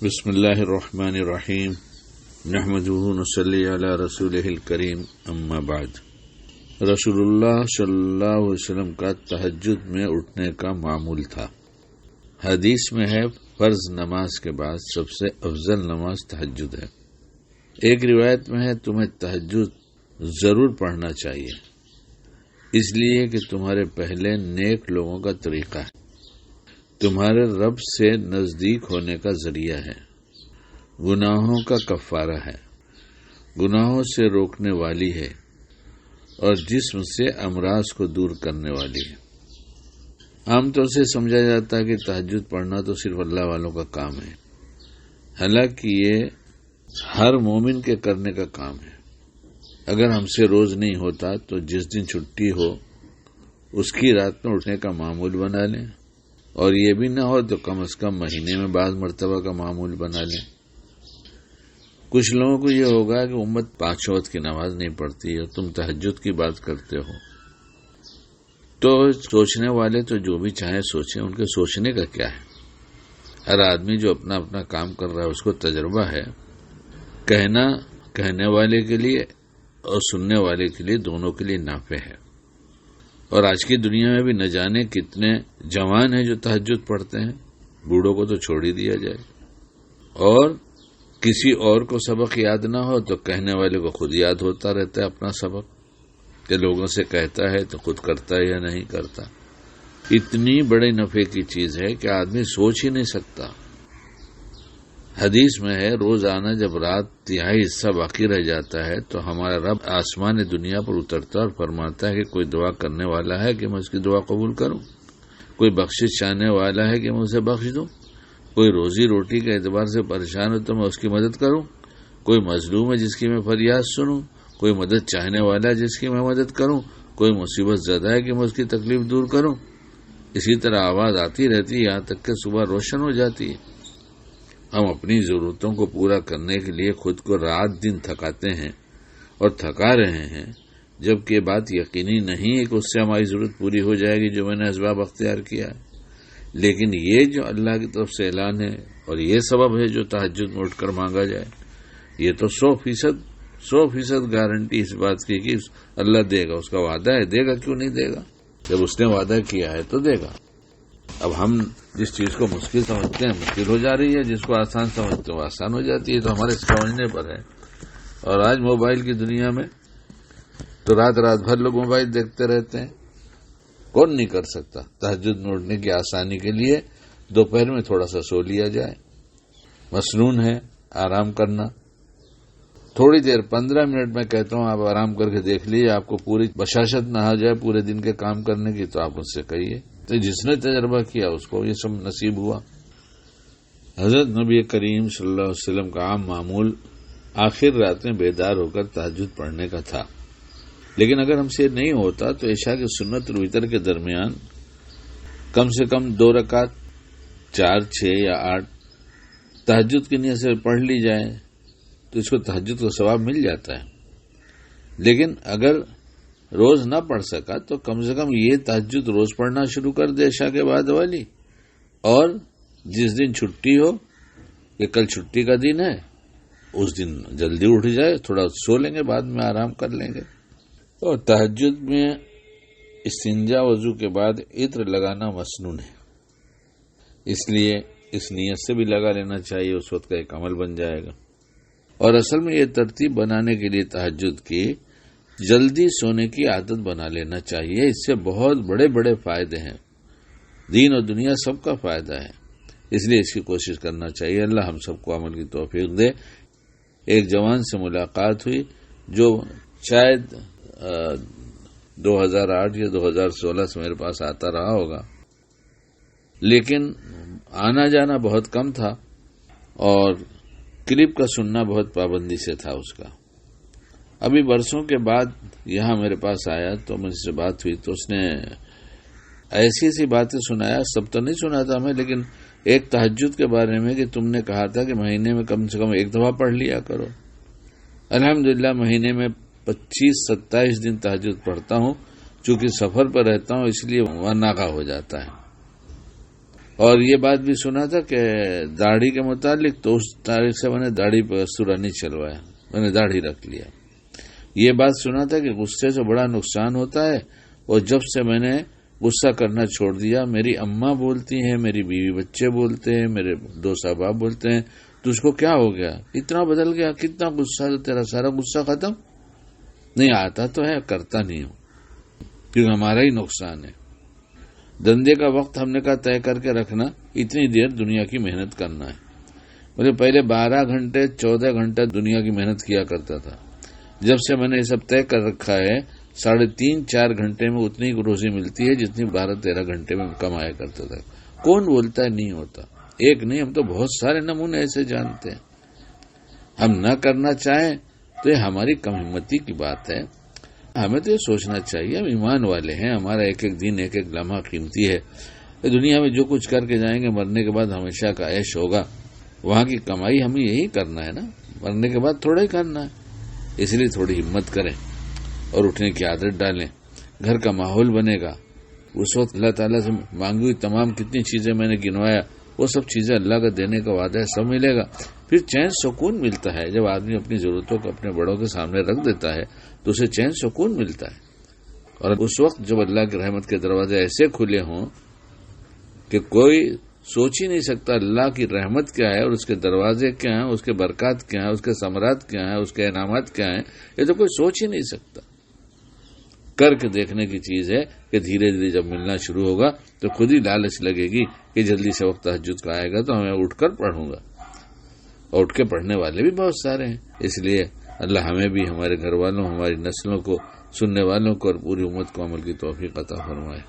بسم اللہ الرحمن الرحیم نحمدہ ونصلی علی رسولہ الکریم اما بعد۔ رسول اللہ صلی اللہ علیہ وسلم کا تہجد میں اٹھنے کا معمول تھا۔ حدیث میں ہے فرض نماز کے بعد سب سے افضل نماز تہجد ہے۔ ایک روایت میں ہے تمہیں تہجد ضرور پڑھنا چاہیے، اس لیے کہ تمہارے پہلے نیک لوگوں کا طریقہ ہے، تمہارے رب سے نزدیک ہونے کا ذریعہ ہے، گناہوں کا کفارہ ہے، گناہوں سے روکنے والی ہے اور جسم سے امراض کو دور کرنے والی ہے۔ عام طور سے سمجھا جاتا ہے کہ تہجد پڑھنا تو صرف اللہ والوں کا کام ہے، حالانکہ یہ ہر مومن کے کرنے کا کام ہے۔ اگر ہم سے روز نہیں ہوتا تو جس دن چھٹی ہو اس کی رات میں اٹھنے کا معمول بنا لیں، اور یہ بھی نہ ہو تو کم از کم مہینے میں بعض مرتبہ کا معمول بنا لیں۔ کچھ لوگوں کو یہ ہوگا کہ امت 5 وقت کی نماز نہیں پڑھتی اور تم تہجد کی بات کرتے ہو، تو سوچنے والے تو جو بھی چاہیں سوچیں، ان کے سوچنے کا کیا ہے؟ ہر آدمی جو اپنا اپنا کام کر رہا ہے اس کو تجربہ ہے، کہنا کہنے والے کے لیے اور سننے والے کے لیے دونوں کے لیے نافع ہے۔ اور آج کی دنیا میں بھی نہ جانے کتنے جوان ہیں جو تہجد پڑھتے ہیں، بوڑھوں کو تو چھوڑ ہی دیا جائے، اور کسی اور کو سبق یاد نہ ہو تو کہنے والے کو خود یاد ہوتا رہتا ہے اپنا سبق، کہ لوگوں سے کہتا ہے تو خود کرتا ہے یا نہیں کرتا۔ اتنی بڑے نفع کی چیز ہے کہ آدمی سوچ ہی نہیں سکتا۔ حدیث میں ہے روزانہ جب رات تہائی حصہ باقی رہ جاتا ہے تو ہمارا رب آسمان دنیا پر اترتا اور فرماتا ہے کہ کوئی دعا کرنے والا ہے کہ میں اس کی دعا قبول کروں، کوئی بخشش چاہنے والا ہے کہ میں اسے بخش دوں، کوئی روزی روٹی کے اعتبار سے پریشان ہو تو میں اس کی مدد کروں، کوئی مظلوم ہے جس کی میں فریاد سنوں، کوئی مدد چاہنے والا ہے جس کی میں مدد کروں، کوئی مصیبت زدہ ہے کہ میں اس کی تکلیف دور کروں۔ اسی طرح آواز آتی رہتی ہے یہاں تک کہ صبح روشن ہو جاتی ہے۔ ہم اپنی ضرورتوں کو پورا کرنے کے لیے خود کو رات دن تھکاتے ہیں اور تھکا رہے ہیں، جبکہ بات یقینی نہیں ہے کہ اس سے ہماری ضرورت پوری ہو جائے گی جو میں نے اسباب اختیار کیا ہے۔ لیکن یہ جو اللہ کی طرف سے اعلان ہے اور یہ سبب ہے جو تہجد میں اٹھ کر مانگا جائے، یہ تو 100% گارنٹی اس بات کی کہ اللہ دے گا، اس کا وعدہ ہے، دے گا، کیوں نہیں دے گا؟ جب اس نے وعدہ کیا ہے تو دے گا۔ اب ہم جس چیز کو مشکل سمجھتے ہیں مشکل ہو جا رہی ہے، جس کو آسان سمجھتے ہیں وہ آسان ہو جاتی ہے، تو ہمارے سمجھنے پر ہے۔ اور آج موبائل کی دنیا میں تو رات بھر لوگ موبائل دیکھتے رہتے ہیں۔ کون نہیں کر سکتا؟ تہجد میں اٹھنے کی آسانی کے لیے دوپہر میں تھوڑا سا سو لیا جائے، مسنون ہے آرام کرنا، تھوڑی دیر 15 منٹ میں کہتا ہوں آپ آرام کر کے دیکھ لیجیے، آپ کو پوری بشاشت نہ آ جائے پورے دن کے کام کرنے کی تو آپ مجھ سے کہیے، تو جس نے تجربہ کیا اس کو یہ سب نصیب ہوا۔ حضرت نبی کریم صلی اللہ علیہ وسلم کا عام معمول آخر رات میں بیدار ہو کر تہجد پڑھنے کا تھا، لیکن اگر ہم سے نہیں ہوتا تو عشاء کی سنت اور وتر کے درمیان کم سے کم 2 رکعت 4، 6 یا 8 تہجد کی نیت سے پڑھ لی جائے تو اس کو تہجد کا ثواب مل جاتا ہے۔ لیکن اگر روز نہ پڑھ سکا تو کم سے کم یہ تہجد روز پڑھنا شروع کر دے عشاء کے بعد والی، اور جس دن چھٹی ہو کہ کل چھٹی کا دن ہے اس دن جلدی اٹھ جائے، تھوڑا سو لیں گے، بعد میں آرام کر لیں گے۔ اور تہجد میں استنجا وضو کے بعد عطر لگانا مسنون ہے، اس لیے اس نیت سے بھی لگا لینا چاہیے، اس وقت کا ایک عمل بن جائے گا۔ اور اصل میں یہ ترتیب بنانے کے لیے تہجد کی جلدی سونے کی عادت بنا لینا چاہیے، اس سے بہت بڑے فائدے ہیں، دین اور دنیا سب کا فائدہ ہے، اس لیے اس کی کوشش کرنا چاہیے۔ اللہ ہم سب کو عمل کی توفیق دے۔ ایک جوان سے ملاقات ہوئی جو شاید 2008 یا 2016 سے میرے پاس آتا رہا ہوگا، لیکن آنا جانا بہت کم تھا اور کلپ کا سننا بہت پابندی سے تھا اس کا۔ ابھی برسوں کے بعد یہاں میرے پاس آیا تو مجھ سے بات ہوئی تو اس نے ایسی باتیں سنایا، سب تو نہیں سنا تھا میں، لیکن ایک تہجد کے بارے میں کہ تم نے کہا تھا کہ مہینے میں کم سے کم 1 دفعہ پڑھ لیا کرو۔ الحمدللہ مہینے میں 25-27 دن تہجد پڑھتا ہوں، چونکہ سفر پر رہتا ہوں اس لیے وہاں ناغہ ہو جاتا ہے۔ اور یہ بات بھی سنا تھا کہ داڑھی کے متعلق، تو اس تاریخ سے میں نے داڑھی پہ استورا نہیں چلوایا، میں نے داڑھی رکھ لیا۔ یہ بات سنا تھا کہ غصے سے بڑا نقصان ہوتا ہے، اور جب سے میں نے غصہ کرنا چھوڑ دیا، میری اماں بولتی ہیں، میری بیوی بچے بولتے ہیں، میرے دوست احباب بولتے ہیں تجھ کو کیا ہو گیا، اتنا بدل گیا، کتنا غصہ، تیرا سارا غصہ ختم نہیں؟ آتا تو ہے، کرتا نہیں ہوں، کیونکہ ہمارا ہی نقصان ہے۔ دندے کا وقت ہم نے کہا طے کر کے رکھنا، اتنی دیر دنیا کی محنت کرنا ہے۔ مجھے پہلے 12 گھنٹے 14 گھنٹہ دنیا کی محنت کیا کرتا تھا، جب سے میں نے یہ سب طے کر رکھا ہے 3.5-4 گھنٹے میں اتنی روزی ملتی ہے جتنی 12-13 گھنٹے میں کمایا کرتا تھا۔ کون بولتا ہے نہیں ہوتا؟ ایک نہیں، ہم تو بہت سارے نمونے ایسے جانتے ہیں۔ ہم نہ کرنا چاہیں تو یہ ہماری کم ہمتی کی بات ہے۔ ہمیں تو یہ سوچنا چاہیے ہم ایمان والے ہیں، ہمارا ایک ایک دن ایک ایک لمحہ قیمتی ہے۔ دنیا میں جو کچھ کر کے جائیں گے، مرنے کے بعد ہمیشہ کا عیش ہوگا، وہاں کی کمائی ہمیں یہی کرنا ہے نا، مرنے کے بعد تھوڑا ہی کرنا ہے۔ اس لیے تھوڑی ہمت کریں اور اٹھنے کی عادت ڈالیں، گھر کا ماحول بنے گا۔ اس وقت اللہ تعالیٰ سے مانگی ہوئی تمام کتنی چیزیں میں نے گنوایا، وہ سب چیزیں اللہ کا دینے کا وعدہ ہے، سب ملے گا۔ پھر چین سکون ملتا ہے جب آدمی اپنی ضرورتوں کو اپنے بڑوں کے سامنے رکھ دیتا ہے تو اسے چین سکون ملتا ہے۔ اور اس وقت جب اللہ کی رحمت کے دروازے ایسے کھلے ہوں کہ کوئی سوچ ہی نہیں سکتا اللہ کی رحمت کیا ہے اور اس کے دروازے کیا ہیں، اس کے برکات کیا ہیں، اس کے ثمرات کیا ہیں، اس کے انعامات کیا ہیں، یہ تو کوئی سوچ ہی نہیں سکتا۔ کر کے دیکھنے کی چیز ہے کہ دھیرے دھیرے جب ملنا شروع ہوگا تو خود ہی لالچ لگے گی کہ جلدی سے وقت تہجد کا آئے گا تو میں اٹھ کر پڑھوں گا، اور اٹھ کے پڑھنے والے بھی بہت سارے ہیں۔ اس لیے اللہ ہمیں بھی، ہمارے گھر والوں، ہماری نسلوں کو، سننے والوں کو اور پوری امت کو عمل کی توفیق عطا فرمائے۔